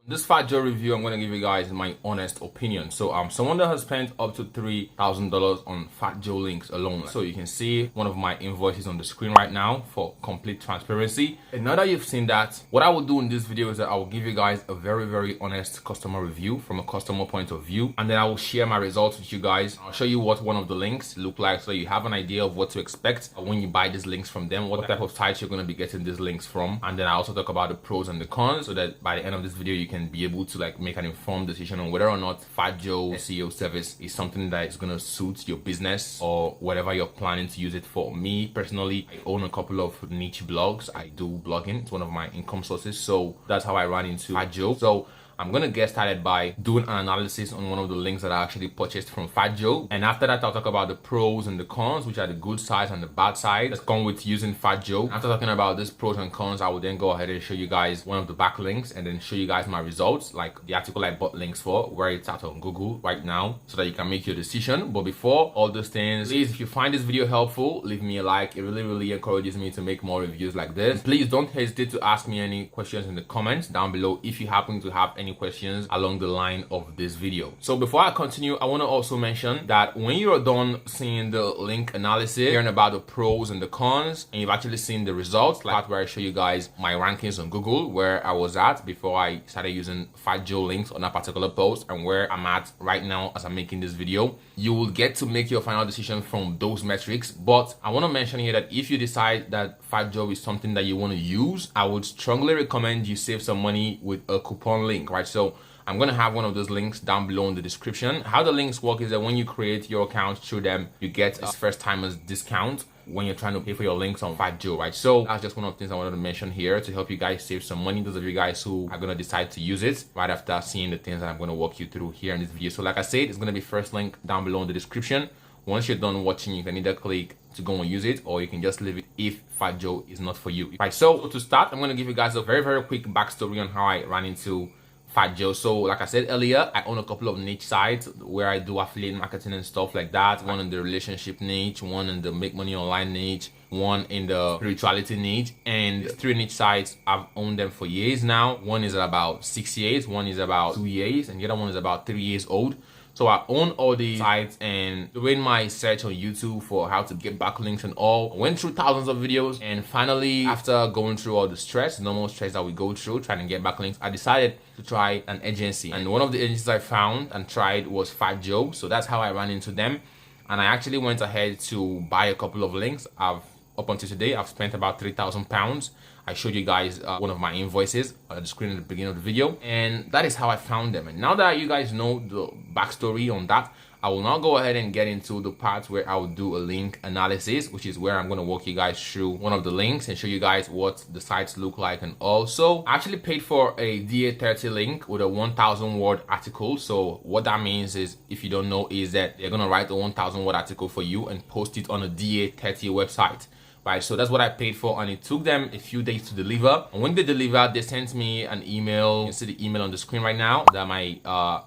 This FatJoe review, I'm going to give you guys my honest opinion. So someone that has spent up to $3,000 on FatJoe links alone. So you can see one of my invoices on the screen right now for complete transparency. And now that you've seen that, what I will do in this video is that I will give you guys a very honest customer review from a customer point of view, and then I will share my results with you guys. I'll show you what one of the links look like so you have an idea of what to expect when you buy these links from them, what type of sites you're going to be getting these links from. And then I also talk about the pros and the cons so that by the end of this video you can be able to make an informed decision on whether or not FatJoe SEO service is something that is going to suit your business or whatever you're planning to use it for. Me personally, I own a couple of niche blogs. I do blogging. It's one of my income sources, so that's how I ran into FatJoe. So I'm going to get started by doing an analysis on one of the links that I actually purchased from FatJoe. And after that, I'll talk about the pros and the cons, which are the good sides and the bad sides that come with using FatJoe. After talking about these pros and cons, I will then go ahead and show you guys one of the backlinks and then show you guys my results, like the article I bought links for, where it's at on Google right now, so that you can make your decision. But before all those things, please, if you find this video helpful, leave me a like. It really encourages me to make more reviews like this. Please don't hesitate to ask me any questions in the comments down below if you happen to have any questions along the line of this video. So before I continue, I want to also mention that when you're done seeing the link analysis, hearing about the pros and the cons, and you've actually seen the results, like where I show you guys my rankings on Google, where I was at before I started using FatJoe links on that particular post, and where I'm at right now as I'm making this video, you will get to make your final decision from those metrics. But I want to mention here that if you decide that FatJoe is something that you want to use, I would strongly recommend you save some money with a coupon link, right? So I'm going to have one of those links down below in the description. How the links work is that when you create your account through them, you get a first timers discount when you're trying to pay for your links on FatJoe, right? So that's just one of the things I wanted to mention here to help you guys save some money. Those of you guys who are going to decide to use it right after seeing the things that I'm going to walk you through here in this video. So like I said, it's going to be first link down below in the description. Once you're done watching, you can either click to go and use it, or you can just leave it if FatJoe is not for you. Right, so to start, I'm going to give you guys a very quick backstory on how I ran into FatJoe. So like I said earlier, I own a couple of niche sites where I do affiliate marketing and stuff like that. One in the relationship niche, one in the make money online niche, one in the spirituality niche, and 3 niche sites. I've owned them for years now. One is about 6 years, one is about 2 years, and the other one is about 3 years old. So I own all these sites, and doing my search on YouTube for how to get backlinks and all, I went through thousands of videos, and finally, after going through all the stress, normal stress that we go through trying to get backlinks, I decided to try an agency. And one of the agencies I found and tried was FatJoe. So that's how I ran into them. And I actually went ahead to buy a couple of links. Up until today, I've spent about £3,000. I showed you guys one of my invoices on the screen at the beginning of the video, and that is how I found them. And now that you guys know the backstory on that, I will now go ahead and get into the part where I will do a link analysis, which is where I'm going to walk you guys through one of the links and show you guys what the sites look like. And also, I actually paid for a DA30 link with a 1,000 word article. So what that means is, if you don't know, is that they're going to write a 1,000 word article for you and post it on a DA30 website. Right, so that's what I paid for, and it took them a few days to deliver. And when they delivered, they sent me an email. You can see the email on the screen right now that my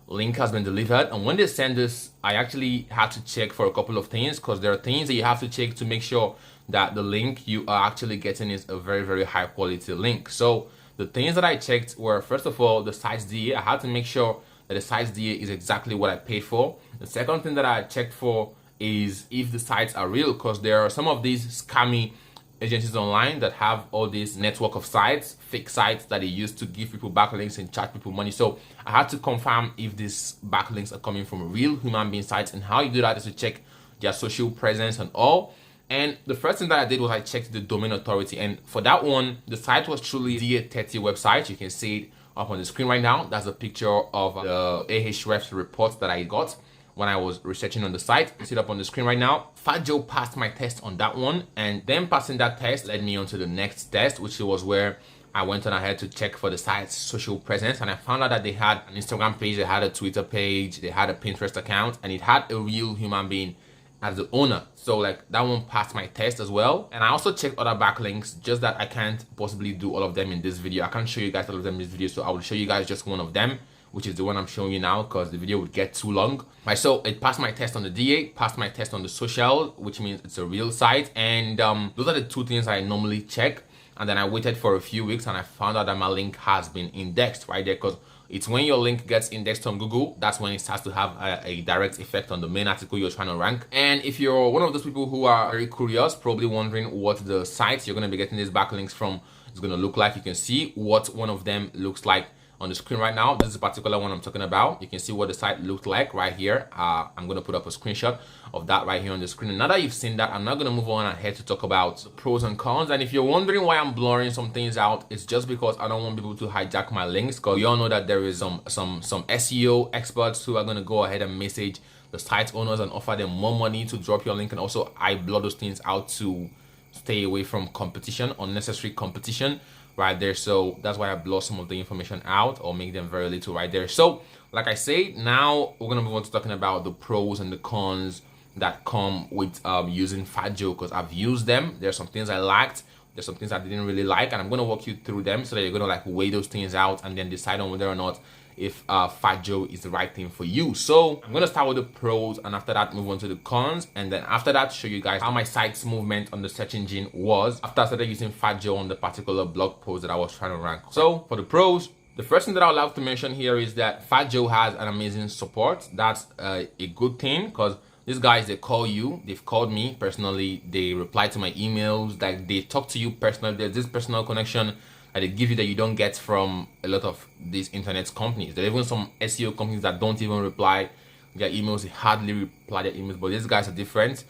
link has been delivered. And when they send this, I actually had to check for a couple of things, because there are things that you have to check to make sure that the link you are actually getting is a very high quality link. So the things that I checked were, first of all, the site's DA. I had to make sure that the site's DA is exactly what I paid for. The second thing that I checked for is if the sites are real, because there are some of these scammy agencies online that have all this network of sites, fake sites that they use to give people backlinks and charge people money. So I had to confirm if these backlinks are coming from real human being sites, and how you do that is to check their social presence and all. And the first thing that I did was I checked the domain authority, and for that one, the site was truly DA30 website. You can see it up on the screen right now. That's a picture of the Ahrefs report that I got when I was researching on the site. You see it up on the screen right now. FatJoe passed my test on that one, and then passing that test led me on to the next test, which was where I went on ahead to check for the site's social presence, and I found out that they had an Instagram page, they had a Twitter page, they had a Pinterest account, and it had a real human being as the owner. So like that one passed my test as well. And I also checked other backlinks, just that I can't possibly do all of them in this video. I can't show you guys all of them in this video, so I will show you guys just one of them, which is the one I'm showing you now, because the video would get too long. Right, so it passed my test on the DA, passed my test on the social, which means it's a real site. And those are the two things I normally check. and then I waited for a few weeks and I found out that my link has been indexed right there, because it's when your link gets indexed on Google, that's when it starts to have a direct effect on the main article you're trying to rank. And if you're one of those people who are very curious, probably wondering what the site you're going to be getting these backlinks from is going to look like, you can see what one of them looks like on the screen right now. This is a particular one I'm talking about. You can see what the site looked like right here. I'm going to put up a screenshot of that right here on the screen. And now that you've seen that, I'm not going to move on ahead to talk about the pros and cons. And if you're wondering why I'm blurring some things out, it's just because I don't want people to hijack my links, because you all know that there is some SEO experts who are going to go ahead and message the site owners and offer them more money to drop your link. And also I blur those things out to stay away from competition, unnecessary competition right there. So that's why I blur some of the information out or make them very little right there. So like I say, now we're gonna move on to talking about the pros and the cons that come with using FatJoe, because I've used them. There's some things I liked, there's some things I didn't really like, and I'm gonna walk you through them so that you're gonna like weigh those things out and then decide on whether or not if FatJoe is the right thing for you. So I'm gonna start with the pros, and after that move on to the cons, and then after that show you guys how my site's movement on the search engine was after I started using FatJoe on the particular blog post that I was trying to rank. So for the pros, the first thing that I would like to mention here is that FatJoe has an amazing support. That's a good thing, because these guys, they call you, they've called me personally, they reply to my emails, like they talk to you personally. There's this personal connection that they give you that you don't get from a lot of these internet companies. There are even some SEO companies that don't even reply their emails, they hardly reply their emails, but these guys are different.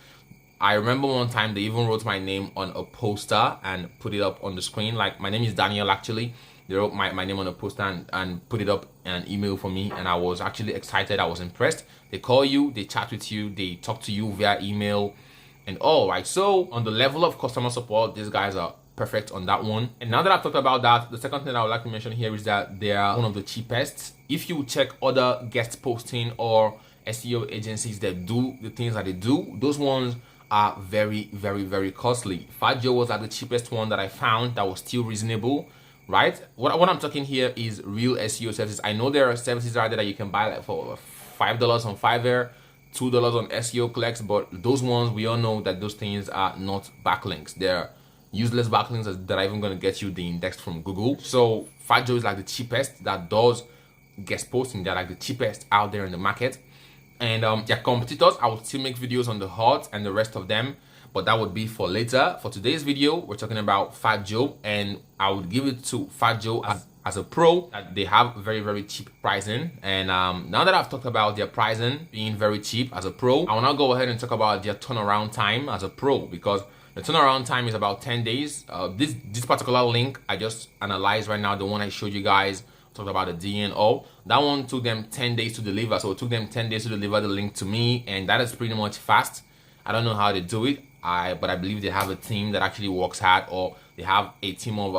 I remember one time they even wrote my name on a poster and put it up on the screen. Like, my name is Daniel actually. They wrote my name on a poster and put it up in an email for me, and I was actually excited, I was impressed. They call you, they chat with you, they talk to you via email and all, right? So on the level of customer support, these guys are perfect on that one. And now that I've talked about that, the second thing I would like to mention here is that they are one of the cheapest. If you check other guest posting or SEO agencies that do the things that they do, those ones are very, very, very costly. FatJoe was like the cheapest one that I found that was still reasonable, right? What I'm talking here is real SEO services. I know there are services out there that you can buy like for $5 on Fiverr, $2 on SEO clicks, but those ones, we all know that those things are not backlinks. They're useless backlinks that are even going to get you the index from Google. So FatJoe is like the cheapest that does guest posting. They're like the cheapest out there in the market. And their competitors, I will still make videos on the hoth and the rest of them, but that would be for later. For today's video, we're talking about FatJoe, and I would give it to FatJoe as a pro. That they have very, very cheap pricing. And now that I've talked about their pricing being very cheap as a pro, I will now go ahead and talk about their turnaround time as a pro, because the turnaround time is about 10 days. This particular link I just analyzed right now, the one I showed you guys, talked about the DNO, that one took them 10 days to deliver. So it took them 10 days to deliver the link to me, and that is pretty much fast. I don't know how they do it, but I believe they have a team that actually works hard, or they have a team of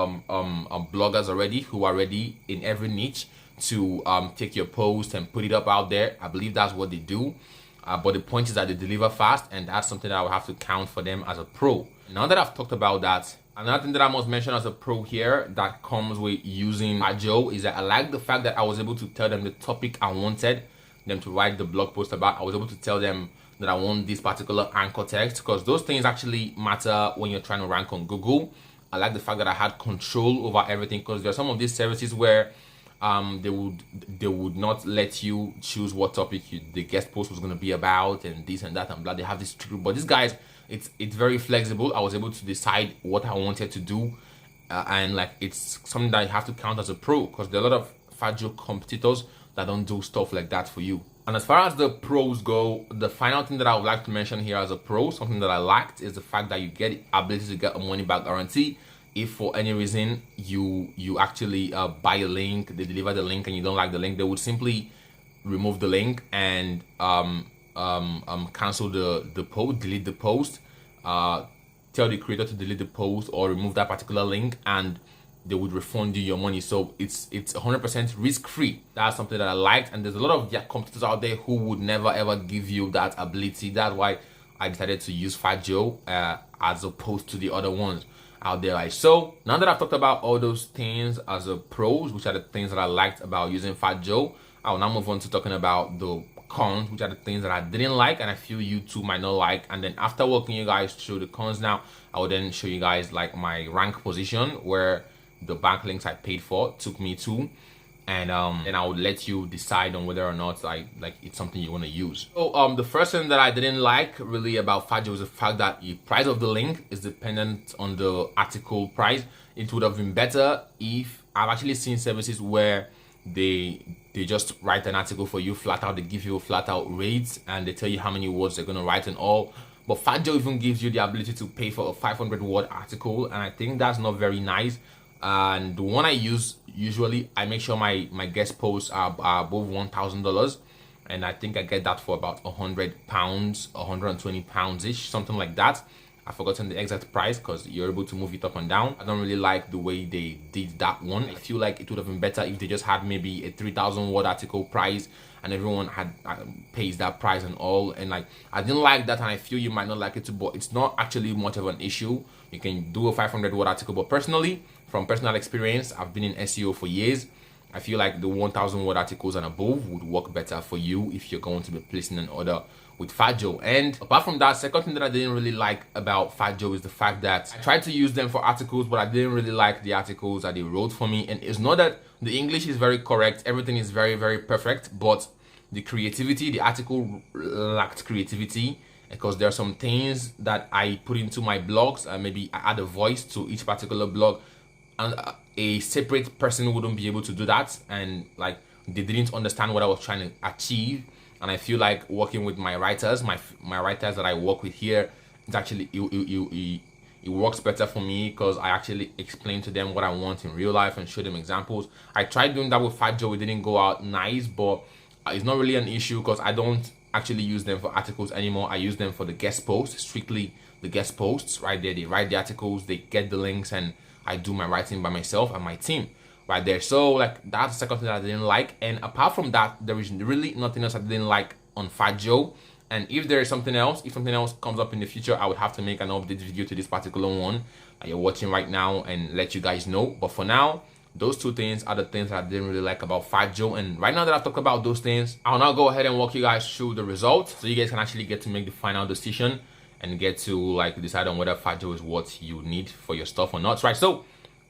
bloggers already who are ready in every niche to take your post and put it up out there. I believe that's what they do. But the point is that they deliver fast, and that's something that I will have to count for them as a pro. Now that I've talked about that, another thing that I must mention as a pro here that comes with using FatJoe is that I like the fact that I was able to tell them the topic I wanted them to write the blog post about. I was able to tell them that I want this particular anchor text, because those things actually matter when you're trying to rank on Google. I like the fact that I had control over everything, because there are some of these services where they would not let you choose what topic the guest post was going to be about, and this and that and blah. They have this trick, but these guys, it's very flexible. I was able to decide what I wanted to do, and like, it's something that you have to count as a pro, because there are a lot of FatJoe competitors that don't do stuff like that for you. And as far as the pros go, the final thing that I would like to mention here as a pro, something that I liked, is the fact that you get the ability to get a money back guarantee. If for any reason you actually buy a link, they deliver the link, and you don't like the link, they would simply remove the link and cancel the post, delete the post, tell the creator to delete the post or remove that particular link, and they would refund you your money. So it's 100% risk-free. That's something that I liked, and there's a lot of competitors out there who would never ever give you that ability. That's why I decided to use FatJoe as opposed to the other ones out there. Right? So now that I've talked about all those things as a pros, which are the things that I liked about using FatJoe, I will now move on to talking about the cons, which are the things that I didn't like and I feel you too might not like. And then after walking you guys through the cons now, I will then show you guys like my rank position where the backlinks I paid for took me to. And then I would let you decide on whether or not like it's something you want to use. So the first thing that I didn't like really about FatJoe is the fact that the price of the link is dependent on the article price. It would have been better if I've actually seen services where they just write an article for you flat out. They give you a flat out rate and they tell you how many words they're going to write and all. But FatJoe even gives you the ability to pay for a 500 word article, and I think that's not very nice. And the one I use, usually I make sure my guest posts are above $1,000, and I think I get that for about £100, £120 ish, something like that. I've forgotten the exact price because you're able to move it up and down. I don't really like the way they did that one. I feel like it would have been better if they just had maybe a 3,000 word article price and everyone had pays that price and all. And like, I didn't like that, and I feel you might not like it too, but it's not actually much of an issue. You can do a 500 word article, but personally, from personal experience, I've been in SEO for years. I feel like the 1,000 word articles and above would work better for you if you're going to be placing an order with FatJoe. And apart from that, second thing that I didn't really like about FatJoe is the fact that I tried to use them for articles, but I didn't really like the articles that they wrote for me. And it's not that the English is very correct, everything is very, very perfect, but the creativity, the article lacked creativity, because there are some things that I put into my blogs, and maybe I add a voice to each particular blog, and a separate person wouldn't be able to do that, and like they didn't understand what I was trying to achieve. And I feel like working with my writers, my writers that I work with here, it's actually it works better for me because I actually explain to them what I want in real life and show them examples. I tried doing that with FatJoe, it didn't go out nice, but it's not really an issue because I don't actually use them for articles anymore. I use them for the guest posts, strictly the guest posts right there. They write the articles, they get the links, and I do my writing by myself and my team right there. So like that's the second thing that I didn't like. And apart from that, there is really nothing else I didn't like on FatJoe. And if there is something else, if something else comes up in the future, I would have to make an update video to this particular one that you're watching right now and let you guys know. But for now, those two things are the things that I didn't really like about FatJoe. And right now that I've talked about those things, I'll now go ahead and walk you guys through the results so you guys can actually get to make the final decision and get to like decide on whether FatJoe is what you need for your stuff or not, right? So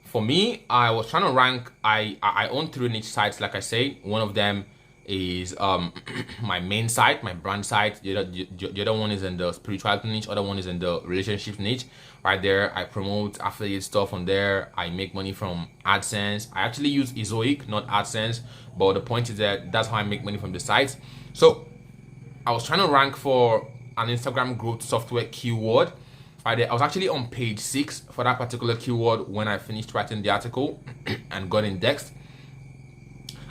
for me, I was trying to rank, I own 3 niche sites, like I say. One of them is my main site, my brand site. The other one is in the spirituality niche, other one is in the relationships niche. Right there, I promote affiliate stuff on there. I make money from AdSense. I actually use Ezoic, not AdSense, but the point is that that's how I make money from the sites. So I was trying to rank for an Instagram growth software keyword. Right there, I was actually on page 6 for that particular keyword when I finished writing the article and got indexed.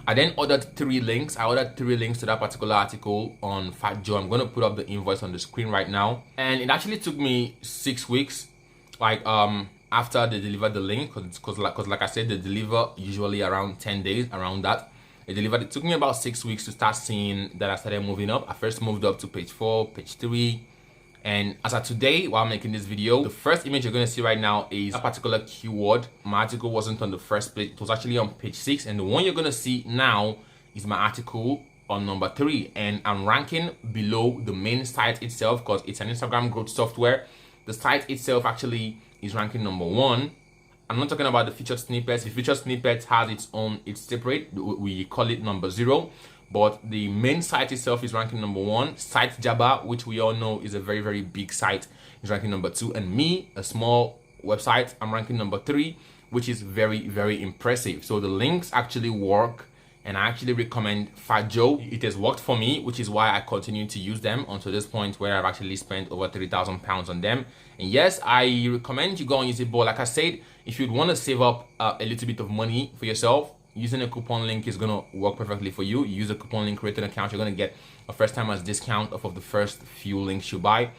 I then ordered 3 links. I ordered 3 links to that particular article on FatJoe. I'm going to put up the invoice on the screen right now. And it actually took me 6 weeks, like after they delivered the link, because like I said, they deliver usually around 10 days, around that. They delivered. It took me about 6 weeks to start seeing that I started moving up. I first moved up to page 4, page 3. And as of today, while I'm making this video, the first image you're going to see right now is a particular keyword. My article wasn't on the first page, it was actually on page 6. And the one you're going to see now is my article on number 3. And I'm ranking below the main site itself because it's an Instagram growth software. The site itself actually is ranking number 1. I'm not talking about the featured snippets. The featured snippet has its own, it's separate. We call it number 0. But the main site itself is ranking number 1. Site Jabba, which we all know is a very, very big site, is ranking number 2. And me, a small website, I'm ranking number 3, which is very, very impressive. So the links actually work, and I actually recommend FatJoe. It has worked for me, which is why I continue to use them until this point where I've actually spent over £3,000 on them. And yes, I recommend you go and use it, but like I said, if you'd want to save up a little bit of money for yourself, using a coupon link is going to work perfectly for you. You use a coupon link, create an account, you're going to get a first timers discount off of the first few links you buy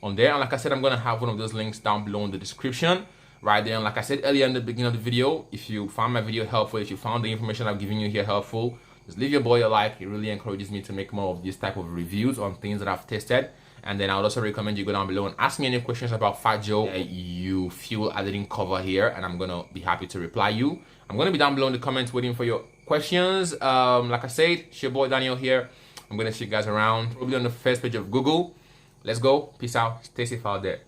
on there. And like I said, I'm going to have one of those links down below in the description right there. And like I said earlier in the beginning of the video, if you found my video helpful, if you found the information I'm giving you here helpful, just leave your boy a like. It really encourages me to make more of this type of reviews on things that I've tested. And then I would also recommend you go down below and ask me any questions about FatJoe that you feel I didn't cover here, and I'm going to be happy to reply you. I'm going to be down below in the comments waiting for your questions. Like I said, it's your boy Daniel here. I'm gonna show you guys around, probably on the first page of Google. Let's go. Peace out. Stay safe out there.